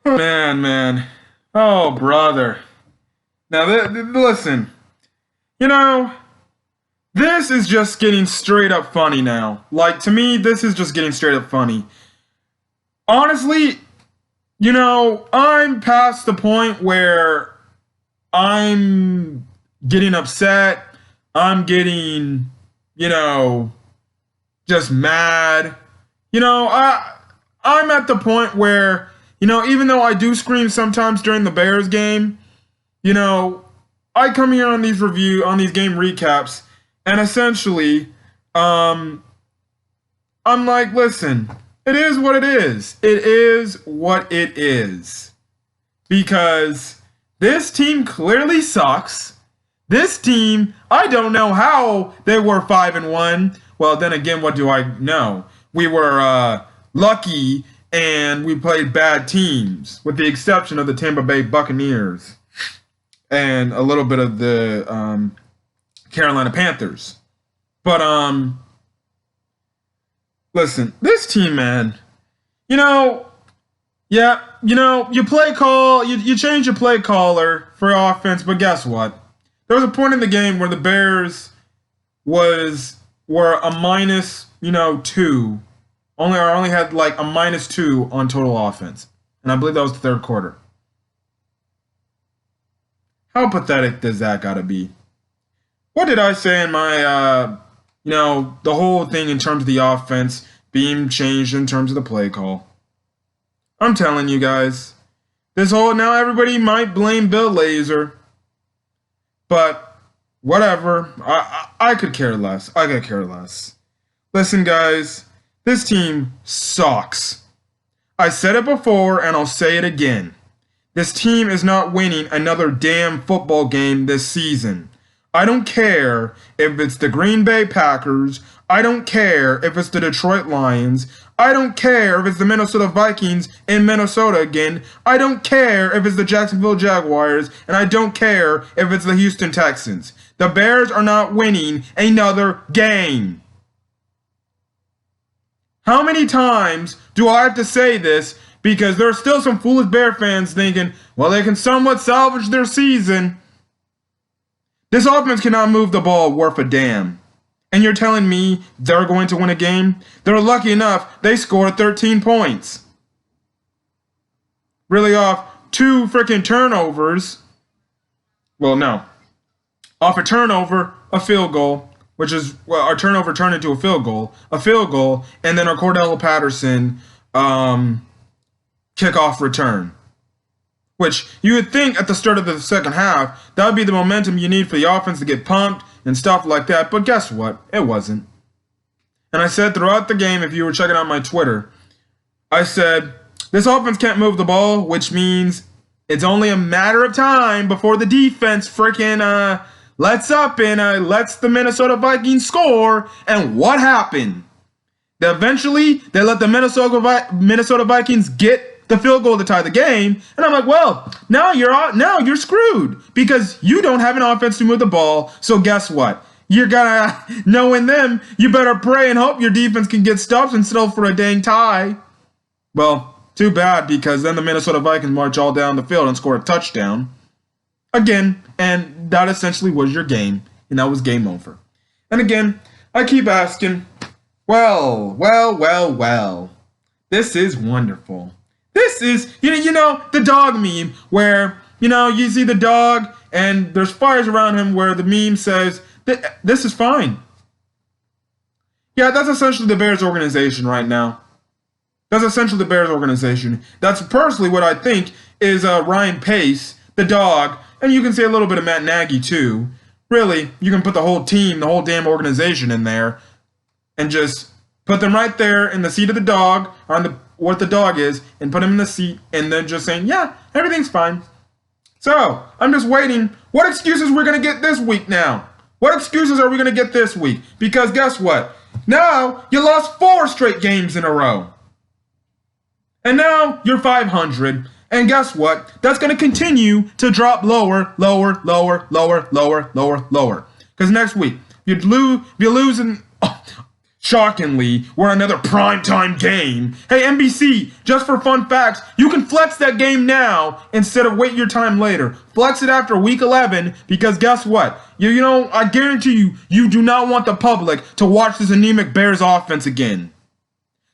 Man. Oh, brother. Now, listen. You know, this is just getting straight up funny now. Like, to me, this is just getting straight up funny. Honestly, I'm past the point where I'm getting upset. I'm getting, just mad. I'm at the point where, even though I do scream sometimes during the Bears game, I come here on these game recaps, and essentially, I'm like, listen, it is what it is. It is what it is. Because this team clearly sucks. This team, I don't know how they were 5-1. Well, then again, what do I know? We were lucky, and we played bad teams, with the exception of the Tampa Bay Buccaneers and a little bit of the Carolina Panthers. But listen, this team, man, you play call, you change your play caller for offense, but guess what? There was a point in the game where the Bears were a minus, 2. Only had like a -2 on total offense. And I believe that was the third quarter. How pathetic does that gotta be? What did I say in my, the whole thing in terms of the offense being changed in terms of the play call? I'm telling you guys, now everybody might blame Bill Lazor, but whatever. I could care less. I could care less. Listen, guys, this team sucks. I said it before, and I'll say it again. This team is not winning another damn football game this season. I don't care if it's the Green Bay Packers. I don't care if it's the Detroit Lions. I don't care if it's the Minnesota Vikings in Minnesota again. I don't care if it's the Jacksonville Jaguars. And I don't care if it's the Houston Texans. The Bears are not winning another game. How many times do I have to say this? Because there are still some foolish Bear fans thinking, well, they can somewhat salvage their season. This offense cannot move the ball worth a damn. And you're telling me they're going to win a game? They're lucky enough they scored 13 points. Really off 2 freaking turnovers. Well, no. Off a turnover, a field goal, which is, our turnover turned into a field goal, and then our Cordell Patterson kickoff return. Which you would think at the start of the second half, that would be the momentum you need for the offense to get pumped and stuff like that. But guess what? It wasn't. And I said throughout the game, if you were checking out my Twitter, I said, this offense can't move the ball, which means it's only a matter of time before the defense freaking lets up and lets the Minnesota Vikings score. And what happened? Eventually, they let the Minnesota Vikings get the field goal to tie the game, and I'm like, well, now you're screwed because you don't have an offense to move the ball. So guess what? You're gonna, knowing them, you better pray and hope your defense can get stops and settle for a dang tie. Well, too bad, because then the Minnesota Vikings march all down the field and score a touchdown again, and that essentially was your game, and that was game over. And again, I keep asking, well, this is wonderful. This is, the dog meme where, you see the dog and there's fires around him where the meme says, this is fine. Yeah, that's essentially the Bears organization right now. That's essentially the Bears organization. That's personally what I think is Ryan Pace, the dog, and you can say a little bit of Matt Nagy too. Really, you can put the whole team, the whole damn organization in there and just put them right there in the seat of the dog, on what the dog is, and put him in the seat, and then just saying, yeah, everything's fine. So, I'm just waiting. What excuses we're going to get this week now? What excuses are we going to get this week? Because guess what? Now, you lost 4 straight games in a row. And now, you're 500. And guess what? That's going to continue to drop lower. Because next week, you're losing... shockingly, we're another primetime game. Hey, NBC, just for fun facts, you can flex that game now instead of wait your time later. Flex it after week 11 because guess what? You know, I guarantee you, you do not want the public to watch this anemic Bears offense again.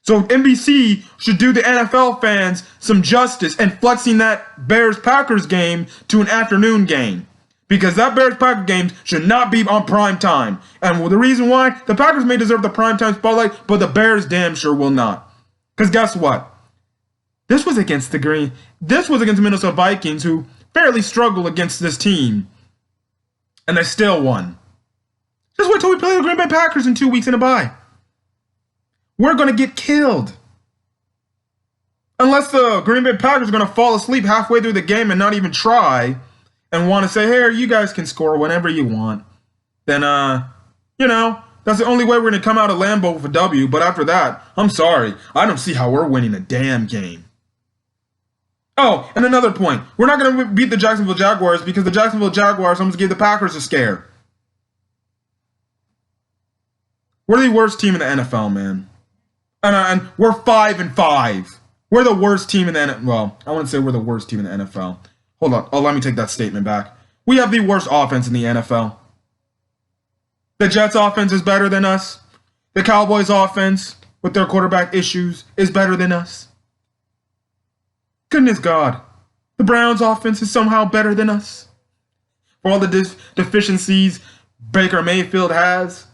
So NBC should do the NFL fans some justice and flexing that Bears-Packers game to an afternoon game. Because that Bears-Packers game should not be on prime time. And the reason why, the Packers may deserve the prime time spotlight, but the Bears damn sure will not. Because guess what? This was against the Minnesota Vikings, who fairly struggled against this team. And they still won. Just wait till we play the Green Bay Packers in 2 weeks in a bye. We're going to get killed. Unless the Green Bay Packers are going to fall asleep halfway through the game and not even try and want to say, hey, you guys can score whenever you want. Then, you know, that's the only way we're going to come out of Lambeau with a W. But after that, I'm sorry. I don't see how we're winning a damn game. Oh, and another point. We're not going to beat the Jacksonville Jaguars because the Jacksonville Jaguars almost gave the Packers a scare. We're the worst team in the NFL, man. And we're 5-5. We're the worst team in the NFL. Well, I wouldn't say we're the worst team in the NFL. Hold on. Oh, let me take that statement back. We have the worst offense in the NFL. The Jets' offense is better than us. The Cowboys' offense, with their quarterback issues, is better than us. Goodness God. The Browns' offense is somehow better than us. For all the deficiencies Baker Mayfield has.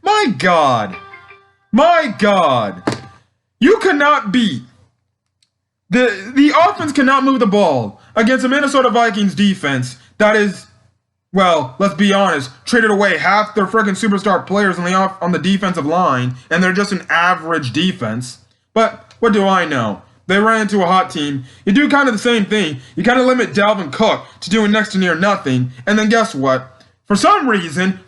My God. My God. You cannot beat. The offense cannot move the ball against a Minnesota Vikings defense that is, well, let's be honest, traded away half their freaking superstar players on the defensive line, and they're just an average defense. But what do I know? They ran into a hot team. You do kind of the same thing. You kind of limit Dalvin Cook to doing next to near nothing, and then guess what? For some reason,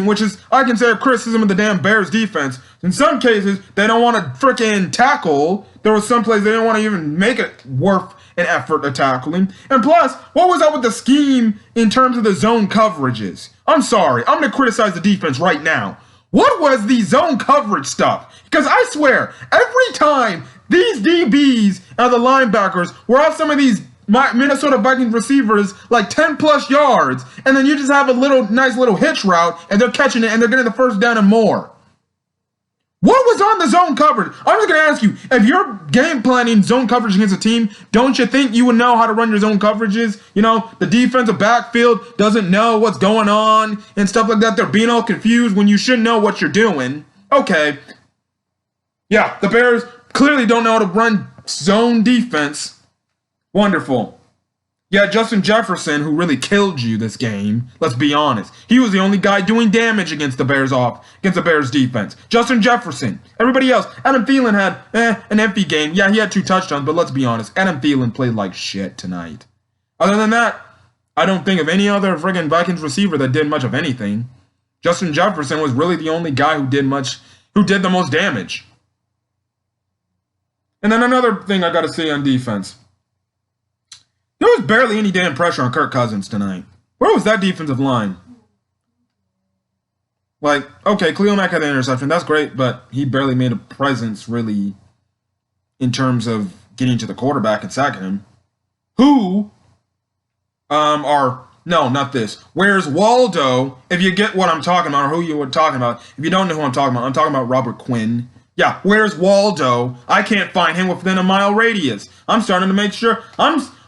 which is, I can say, a criticism of the damn Bears defense, in some cases, they don't want to frickin' tackle. There was some places they didn't want to even make it worth an effort of tackling. And plus, what was up with the scheme in terms of the zone coverages? I'm sorry, I'm going to criticize the defense right now. What was the zone coverage stuff? Because I swear, every time these DBs and the linebackers were off some of these Minnesota Vikings receivers like 10 plus yards, and then you just have a nice little hitch route, and they're catching it, and they're getting the first down and more. What was on the zone coverage? I'm just going to ask you, if you're game planning zone coverage against a team, don't you think you would know how to run your zone coverages? You know, the defensive backfield doesn't know what's going on and stuff like that. They're being all confused when you should know what you're doing. Okay. Yeah, the Bears clearly don't know how to run zone defense. Wonderful. Yeah, Justin Jefferson, who really killed you this game, let's be honest. He was the only guy doing damage against the Bears defense. Justin Jefferson. Everybody else. Adam Thielen had an empty game. Yeah, he had 2 touchdowns, but let's be honest. Adam Thielen played like shit tonight. Other than that, I don't think of any other friggin' Vikings receiver that did much of anything. Justin Jefferson was really the only guy who did the most damage. And then another thing I gotta say on defense. There was barely any damn pressure on Kirk Cousins tonight. Where was that defensive line? Like, okay, Khalil Mack had the interception. That's great, but he barely made a presence, really, in terms of getting to the quarterback and sacking him. No, not this. Where's Waldo? If you get what I'm talking about, or who you were talking about. If you don't know who I'm talking about Robert Quinn. Yeah, where's Waldo? I can't find him within a mile radius. I'm starting to make sure.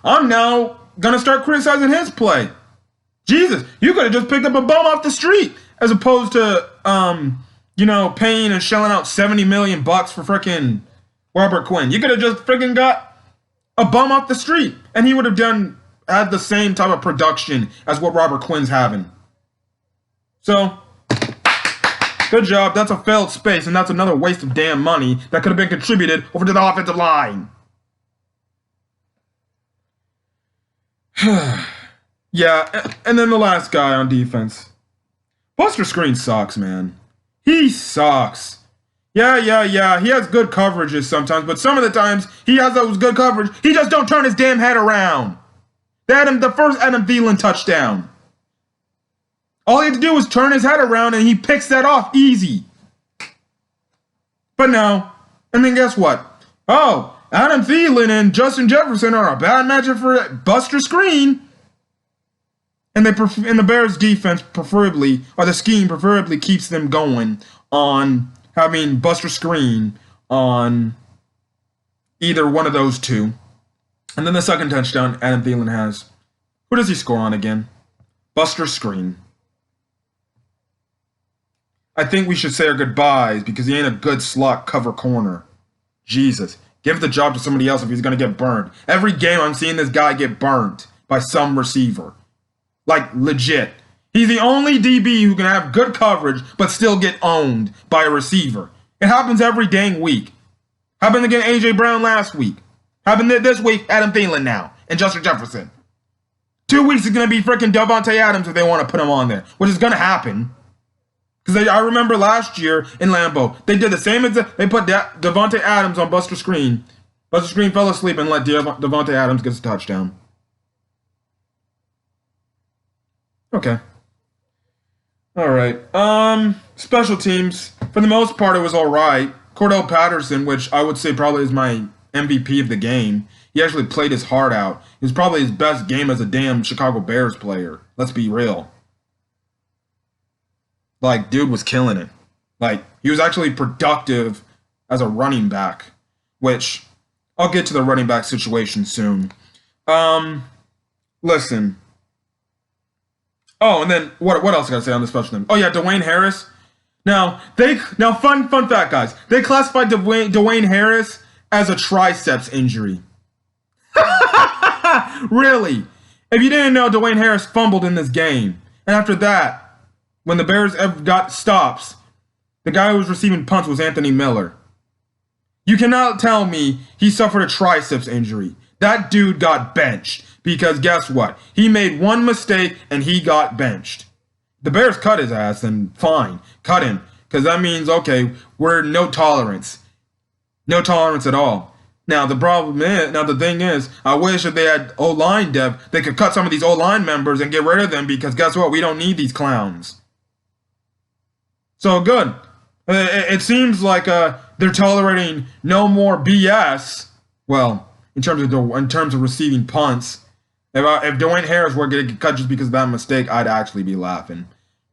I'm now going to start criticizing his play. Jesus, you could have just picked up a bum off the street as opposed to, paying and shelling out $70 million for frickin' Robert Quinn. You could have just frickin' got a bum off the street and he would have had the same type of production as what Robert Quinn's having. So, good job. That's a failed space and that's another waste of damn money that could have been contributed over to the offensive line. Yeah, and then the last guy on defense. Buster Screen sucks, man. He sucks. Yeah. He has good coverages sometimes, but some of the times he has those good coverage. He just don't turn his damn head around. The first Adam Thielen touchdown. All he had to do was turn his head around and he picks that off easy. But no. And then guess what? Oh, Adam Thielen and Justin Jefferson are a bad matchup for Buster Screen. And the Bears defense preferably, or the scheme preferably keeps them going on having Buster Screen on either one of those two. And then the second touchdown Adam Thielen has. Who does he score on again? Buster Screen. I think we should say our goodbyes because he ain't a good slot cover corner. Jesus. Give the job to somebody else if he's going to get burned. Every game I'm seeing this guy get burned by some receiver. Like, legit. He's the only DB who can have good coverage but still get owned by a receiver. It happens every dang week. Happened against A.J. Brown last week. Happened this week, Adam Thielen now. And Justin Jefferson. 2 weeks is going to be freaking Davante Adams if they want to put him on there. Which is going to happen. Because I remember last year in Lambeau, they did the same exact. They put Davante Adams on Buster Screen. Buster Screen fell asleep and let Davante Adams get a touchdown. Okay. All right. Special teams. For the most part, it was all right. Cordell Patterson, which I would say probably is my MVP of the game. He actually played his heart out. It was probably his best game as a damn Chicago Bears player. Let's be real. Like, dude was killing it. Like, he was actually productive as a running back, which I'll get to the running back situation soon. Listen. Oh, and then what else I gotta say on this special team? Oh yeah, Dwayne Harris. Now fun fact, guys. They classified Dwayne Harris as a triceps injury. Really? If you didn't know, Dwayne Harris fumbled in this game, and after that, when the Bears got stops, the guy who was receiving punts was Anthony Miller. You cannot tell me he suffered a triceps injury. That dude got benched because guess what? He made one mistake and he got benched. The Bears cut his ass, then fine, cut him. Because that means, okay, we're no tolerance. No tolerance at all. Now, the thing is, I wish if they had O-line depth, they could cut some of these O-line members and get rid of them because guess what? We don't need these clowns. So good. It seems like they're tolerating no more BS. Well, in terms of receiving punts, if Dwayne Harris were going to get cut just because of that mistake, I'd actually be laughing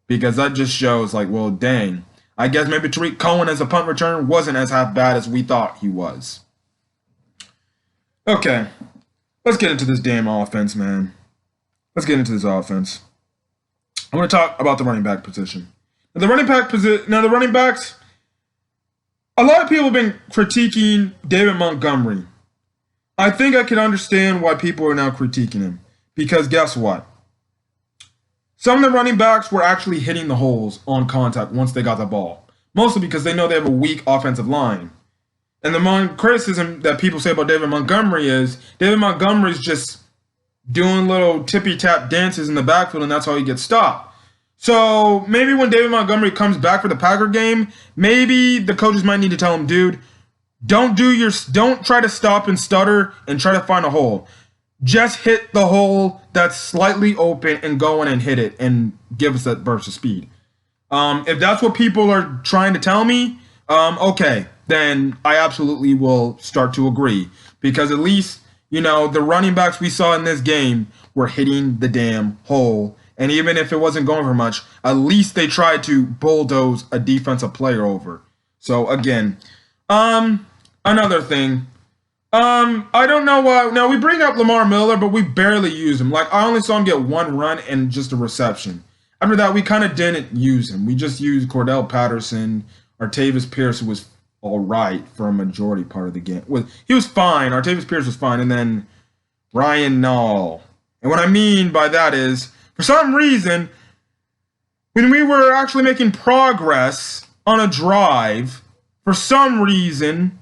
because that just shows like, well, dang. I guess maybe Tariq Cohen as a punt returner wasn't as half bad as we thought he was. Okay, let's get into this damn offense, man. Let's get into this offense. I want to talk about the running back position. The running backs, a lot of people have been critiquing David Montgomery. I think I can understand why people are now critiquing him. Because guess what? Some of the running backs were actually hitting the holes on contact once they got the ball. Mostly because they know they have a weak offensive line. And the criticism that people say about David Montgomery is David Montgomery's just doing little tippy-tap dances in the backfield and that's how he gets stopped. So maybe when David Montgomery comes back for the Packer game, maybe the coaches might need to tell him, dude, don't try to stop and stutter and try to find a hole. Just hit the hole that's slightly open and go in and hit it and give us that burst of speed. If that's what people are trying to tell me, okay, then I absolutely will start to agree. Because at least, the running backs we saw in this game were hitting the damn hole. And even if it wasn't going for much, at least they tried to bulldoze a defensive player over. So again, another thing. I don't know why. Now we bring up Lamar Miller, but we barely use him. Like I only saw him get one run and just a reception. After that, we kind of didn't use him. We just used Cordell Patterson. Artavis Pierce was all right for a majority part of the game. He was fine. Artavis Pierce was fine, and then Ryan Nall. And what I mean by that is, for some reason, when we were actually making progress on a drive, for some reason,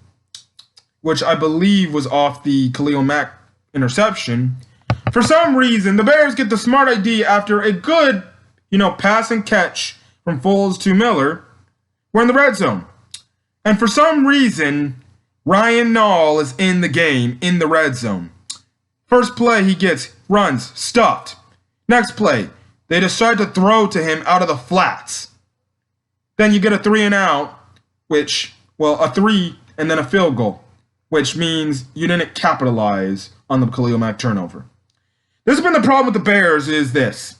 which I believe was off the Khalil Mack interception, for some reason, the Bears get the smart idea after a good, pass and catch from Foles to Miller. We're in the red zone. And for some reason, Ryan Nall is in the game, in the red zone. First play he gets, runs, stuffed. Next play, they decide to throw to him out of the flats. Then you get a 3 and out, which, well, a 3 and then a field goal, which means you didn't capitalize on the Khalil Mack turnover. This has been the problem with the Bears is this.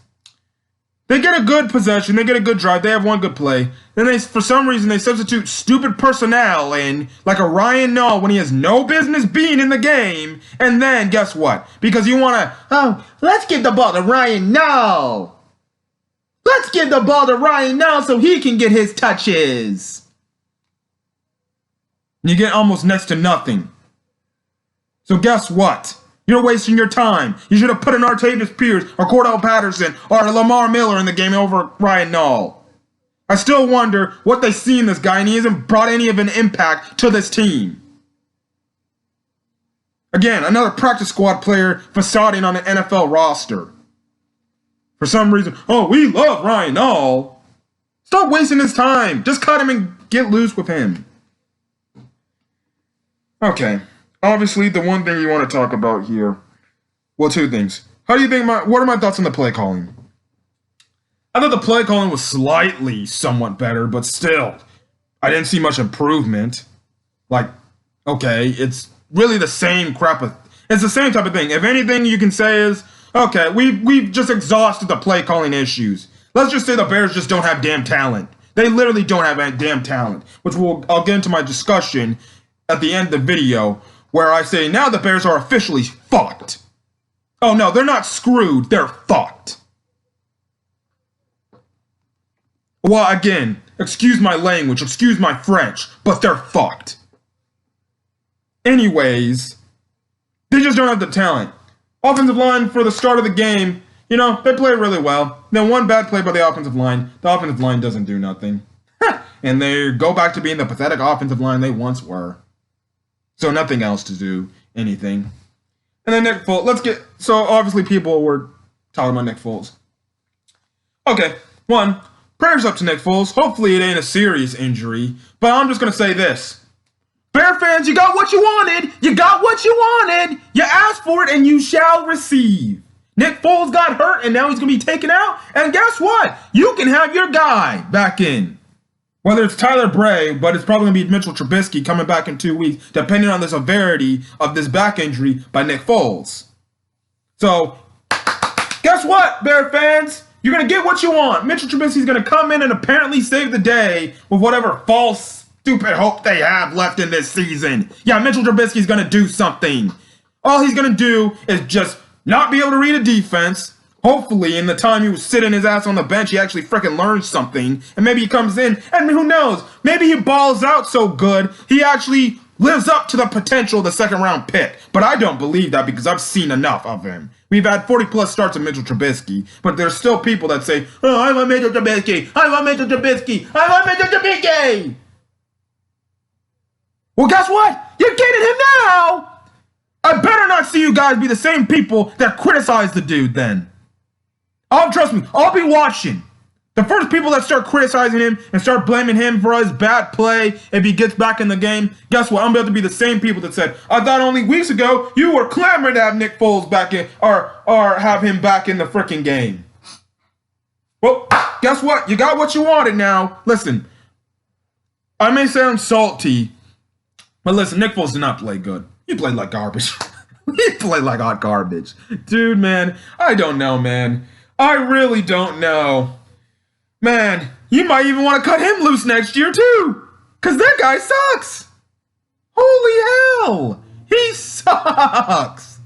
They get a good possession, they get a good drive, they have one good play. Then they, for some reason, they substitute stupid personnel in, like a Ryan Nall when he has no business being in the game. And then, guess what? Because you want to, let's give the ball to Ryan Nall. Let's give the ball to Ryan Nall so he can get his touches. You get almost next to nothing. So guess what? You're wasting your time. You should have put an Artavis Pierce or Cordell Patterson or Lamar Miller in the game over Ryan Nall. I still wonder what they see in this guy, and he hasn't brought any of an impact to this team. Again, another practice squad player facading on the NFL roster. For some reason, we love Ryan Nall. Stop wasting his time. Just cut him and get loose with him. Okay. Obviously, the one thing you want to talk about here, well, two things. What are my thoughts on the play calling? I thought the play calling was slightly somewhat better, but still, I didn't see much improvement. Like, okay, it's really the same crap. It's the same type of thing. If anything you can say is, okay, we've just exhausted the play calling issues. Let's just say the Bears just don't have damn talent. They literally don't have damn talent, which I'll get into my discussion at the end of the video, where I say now the Bears are officially fucked. Oh no, they're not screwed, they're fucked. Well, again, excuse my language, excuse my French, but they're fucked. Anyways, they just don't have the talent. Offensive line for the start of the game, they play really well. Then one bad play by the offensive line doesn't do nothing. And they go back to being the pathetic offensive line they once were. So nothing else to do anything. And then Nick Foles, so obviously people were talking about Nick Foles. Okay, prayers up to Nick Foles. Hopefully it ain't a serious injury, but I'm just going to say this. Bear fans, you got what you wanted. You got what you wanted. You asked for it and you shall receive. Nick Foles got hurt and now he's going to be taken out. And guess what? You can have your guy back in. Whether it's Tyler Bray, but it's probably going to be Mitchell Trubisky coming back in 2 weeks, depending on the severity of this back injury by Nick Foles. So, guess what, Bear fans? You're going to get what you want. Mitchell Trubisky's going to come in and apparently save the day with whatever false, stupid hope they have left in this season. Yeah, Mitchell Trubisky's going to do something. All he's going to do is just not be able to read a defense. Hopefully, in the time he was sitting his ass on the bench, he actually freaking learned something. And maybe he comes in, and who knows? Maybe he balls out so good, he actually lives up to the potential of the second-round pick. But I don't believe that because I've seen enough of him. We've had 40-plus starts of Mitchell Trubisky, but there's still people that say, I want Mitchell Trubisky! I want Mitchell Trubisky! I want Mitchell Trubisky! Well, guess what? You're getting him now! I better not see you guys be the same people that criticize the dude then. Trust me, I'll be watching. The first people that start criticizing him and start blaming him for his bad play if he gets back in the game, guess what? I'm about to be the same people that said, I thought only weeks ago you were clamoring to have Nick Foles back in, or have him back in the freaking game. Well, guess what? You got what you wanted now. Listen, I may sound salty, but listen, Nick Foles did not play good. He played like garbage. He played like hot garbage. Dude, man, I don't know, man. I really don't know. Man, you might even want to cut him loose next year, too. Because that guy sucks. Holy hell. He sucks.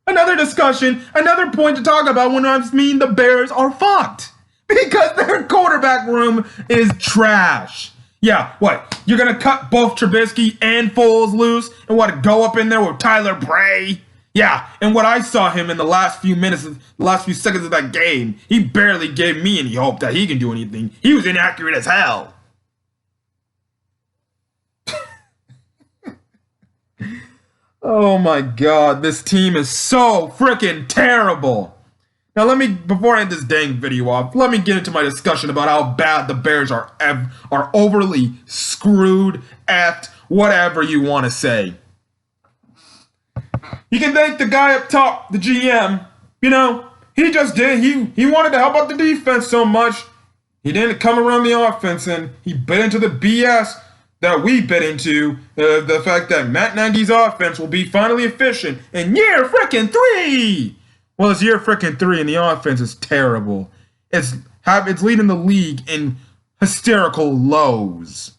Another discussion, another point to talk about when I mean the Bears are fucked. Because their quarterback room is trash. Yeah, what? You're going to cut both Trubisky and Foles loose and what, go up in there with Tyler Bray? Yeah, and what I saw him in the last few minutes, the last few seconds of that game, he barely gave me any hope that he can do anything. He was inaccurate as hell. Oh my God, this team is so freaking terrible. Now before I end this dang video off, let me get into my discussion about how bad the Bears are overly screwed, effed, whatever you want to say. You can thank the guy up top, the GM. He just did. He wanted to help out the defense so much. He didn't come around the offense, and he bit into the BS that we bit into. The fact that Matt Nagy's offense will be finally efficient in year frickin' 3. Well, it's year frickin' 3, and the offense is terrible. It's leading the league in hysterical lows.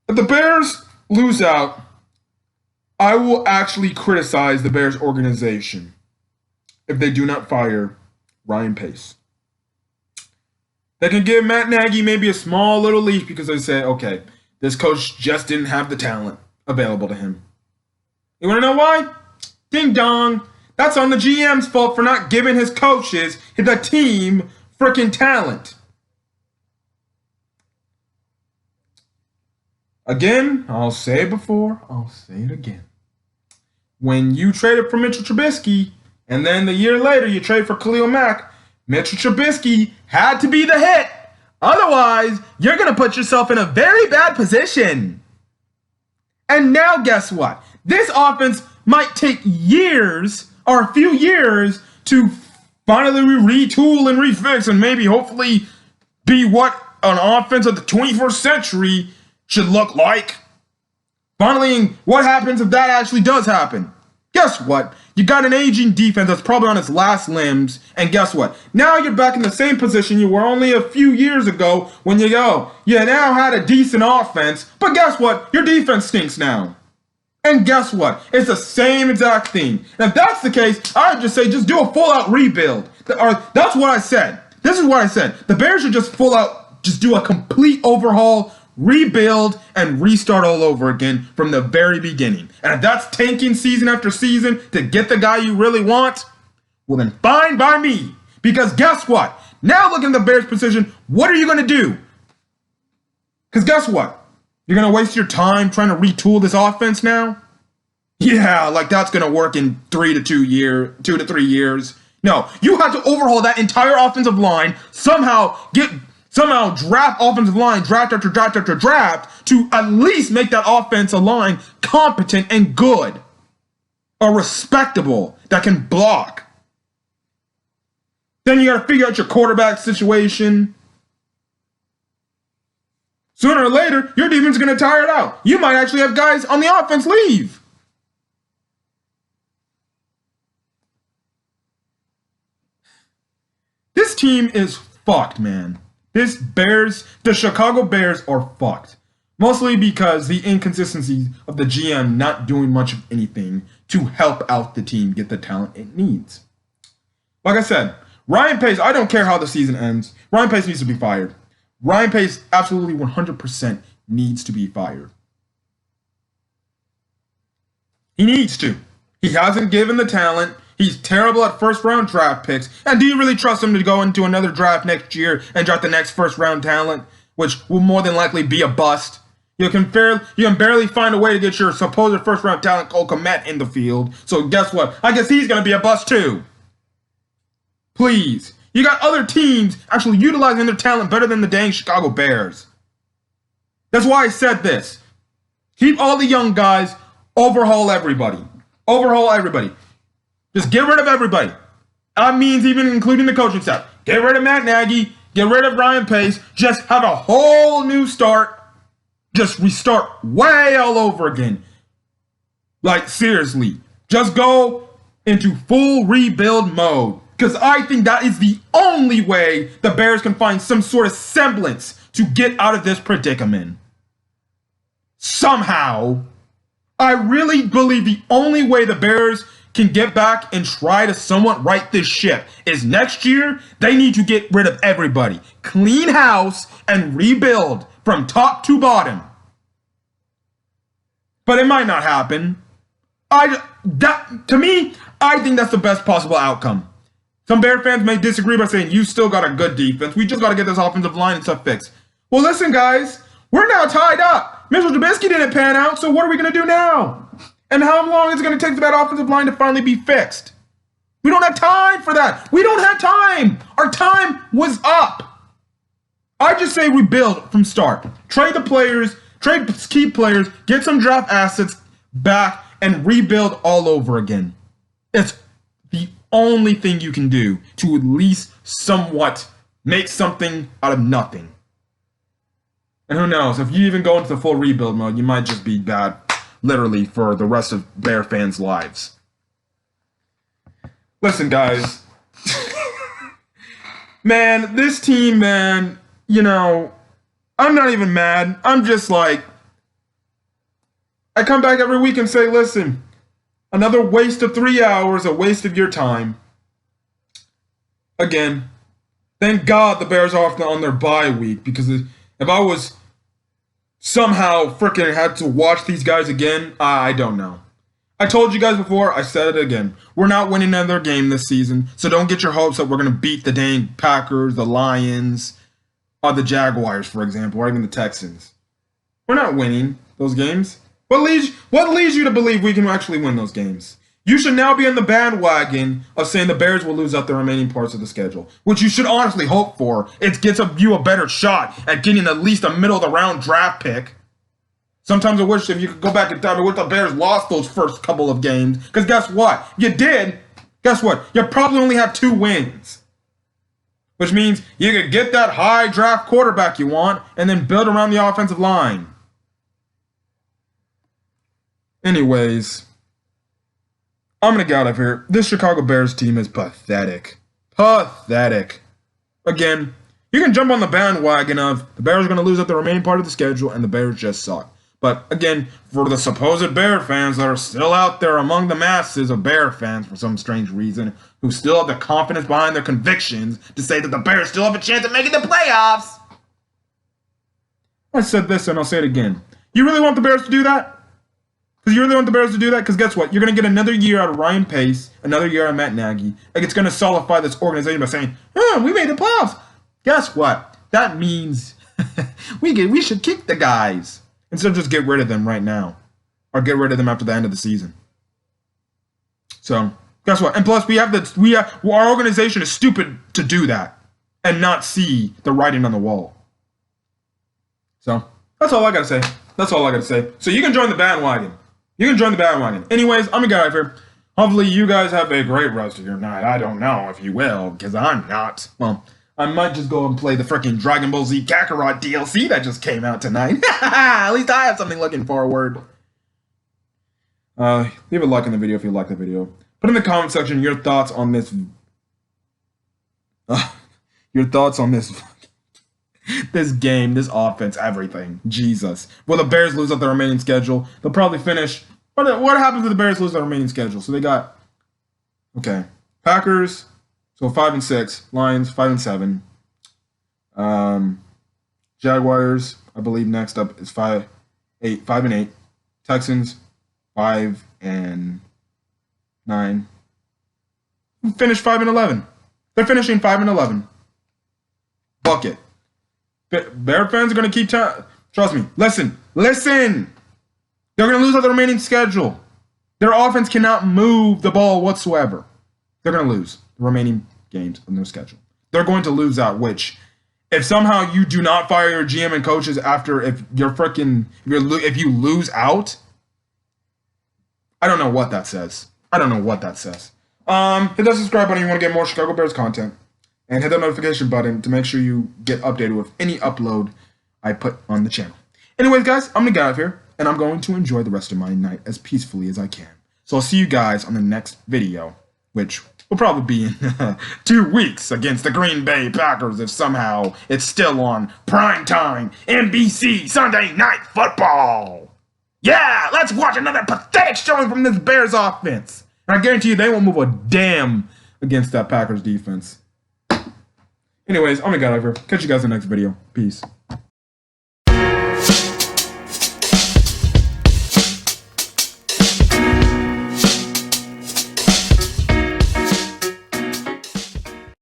If the Bears lose out, I will actually criticize the Bears organization if they do not fire Ryan Pace. They can give Matt Nagy maybe a small little leash because they say, okay, this coach just didn't have the talent available to him. You want to know why? Ding dong. That's on the GM's fault for not giving his coaches, the team, freaking talent. Again, I'll say it before, I'll say it again. When you traded for Mitchell Trubisky, and then the year later you trade for Khalil Mack, Mitchell Trubisky had to be the hit. Otherwise, you're going to put yourself in a very bad position. And now guess what? This offense might take years or a few years to finally retool and refix and maybe hopefully be what an offense of the 21st century should look like. Finally, what happens if that actually does happen? Guess what? You got an aging defense that's probably on its last limbs, and guess what? Now you're back in the same position you were only a few years ago when you now had a decent offense, but guess what? Your defense stinks now. And guess what? It's the same exact thing. And if that's the case, I would just say just do a full-out rebuild. That's what I said. This is what I said. The Bears should just just do a complete overhaul, rebuild, and restart all over again from the very beginning. And if that's tanking season after season to get the guy you really want, well then fine by me. Because guess what? Now look at the Bears' position. What are you going to do? Because guess what? You're going to waste your time trying to retool this offense now? Yeah, like that's going to work in 2 to 3 years. No, you have to overhaul that entire offensive line, somehow draft offensive line, draft after draft after draft, to at least make that offensive line competent and good. Or respectable, that can block. Then you got to figure out your quarterback situation. Sooner or later, your defense is going to tire it out. You might actually have guys on the offense leave. This team is fucked, man. The Chicago Bears are fucked. Mostly because the inconsistency of the GM not doing much of anything to help out the team get the talent it needs. Like I said, Ryan Pace, I don't care how the season ends. Ryan Pace needs to be fired. Ryan Pace absolutely 100% needs to be fired. He needs to. He hasn't given the talent. He's terrible at first-round draft picks. And do you really trust him to go into another draft next year and draft the next first-round talent, which will more than likely be a bust? You can barely find a way to get your supposed first-round talent, Cole Kmet, in the field. So guess what? I guess he's going to be a bust too. Please. You got other teams actually utilizing their talent better than the dang Chicago Bears. That's why I said this. Keep all the young guys. Overhaul everybody. Overhaul everybody. Just get rid of everybody. That means even including the coaching staff. Get rid of Matt Nagy. Get rid of Ryan Pace. Just have a whole new start. Just restart way all over again. Like, seriously. Just go into full rebuild mode. Because I think that is the only way the Bears can find some sort of semblance to get out of this predicament. Somehow. I really believe the only way the Bears can get back and try to somewhat right this ship is next year they need to get rid of everybody. Clean house and rebuild from top to bottom. But it might not happen. To me, I think that's the best possible outcome. Some Bear fans may disagree by saying, you still got a good defense. We just got to get this offensive line and stuff fixed. Well, listen, guys. We're now tied up. Mitchell Trubisky didn't pan out, so what are we going to do now? And how long is it going to take for that offensive line to finally be fixed? We don't have time for that. We don't have time. Our time was up. I just say rebuild from start. Trade the players, trade key players, get some draft assets back, and rebuild all over again. It's the only thing you can do to at least somewhat make something out of nothing. And who knows, if you even go into the full rebuild mode, you might just be bad, literally, for the rest of Bear fans' lives. Listen, guys. Man, this team, man, you know, I'm not even mad. I'm just like, I come back every week and say, listen, another waste of 3 hours, a waste of your time. Again, thank God the Bears are off on their bye week, because if I was somehow freaking had to watch these guys again, I don't know. I told you guys before, I said it again. We're not winning another game this season, so don't get your hopes that we're going to beat the dang Packers, the Lions, or the Jaguars, for example, or even the Texans. We're not winning those games. What leads you to believe we can actually win those games? You should now be on the bandwagon of saying the Bears will lose out the remaining parts of the schedule, which you should honestly hope for. It gets you a better shot at getting at least a middle-of-the-round draft pick. Sometimes I wish if you could go back in time, I wish the Bears lost those first couple of games. Because guess what? You did. Guess what? You probably only have 2 wins. Which means you could get that high draft quarterback you want and then build around the offensive line. Anyways, I'm going to get out of here. This Chicago Bears team is pathetic. Pathetic. Again, you can jump on the bandwagon of the Bears are going to lose out the remaining part of the schedule and the Bears just suck. But again, for the supposed Bear fans that are still out there among the masses of Bear fans for some strange reason, who still have the confidence behind their convictions to say that the Bears still have a chance of making the playoffs. I said this and I'll say it again. You really want the Bears to do that? Because you really want the Bears to do that? Because guess what? You're going to get another year out of Ryan Pace, another year out of Matt Nagy. Like it's going to solidify this organization by saying, we made the playoffs. Guess what? That means we should kick the guys. Instead of just get rid of them right now. Or get rid of them after the end of the season. So, guess what? And plus, our organization is stupid to do that. And not see the writing on the wall. So, that's all I gotta say. That's all I gotta say. So, you can join the bandwagon. You can join the bandwagon. Anyways, I'm gonna get out of here. Hopefully, you guys have a great rest of your night. I don't know if you will, because I'm not. Well, I might just go and play the freaking Dragon Ball Z Kakarot DLC that just came out tonight. At least I have something looking forward. Leave a like on the video if you like the video. Put in the comment section your thoughts on this. Your thoughts on this. This game, this offense, everything. Jesus. Will the Bears lose out the remaining schedule? They'll probably finish. What happens if the Bears lose their remaining schedule? So they got. Okay. Packers. So 5-6, Lions 5-7, Jaguars I believe next up is 5-8, Texans 5-9, finish 5-11. They're finishing 5-11. Bucket. Bear fans are gonna keep trust me. Listen. They're gonna lose out the remaining schedule. Their offense cannot move the ball whatsoever. They're gonna lose the remaining games on their schedule. They're going to lose out, which if somehow you do not fire your GM and coaches after if you lose out, I don't know what that says. Hit that subscribe button if you want to get more Chicago Bears content. And hit that notification button to make sure you get updated with any upload I put on the channel. Anyways, guys, I'm going to get out of here, and I'm going to enjoy the rest of my night as peacefully as I can. So I'll see you guys on the next video, which will probably be in 2 weeks against the Green Bay Packers if somehow it's still on primetime NBC Sunday Night Football. Yeah, let's watch another pathetic showing from this Bears offense. And I guarantee you they won't move a damn against that Packers defense. Anyways, I'm gonna get out of here. Catch you guys in the next video. Peace.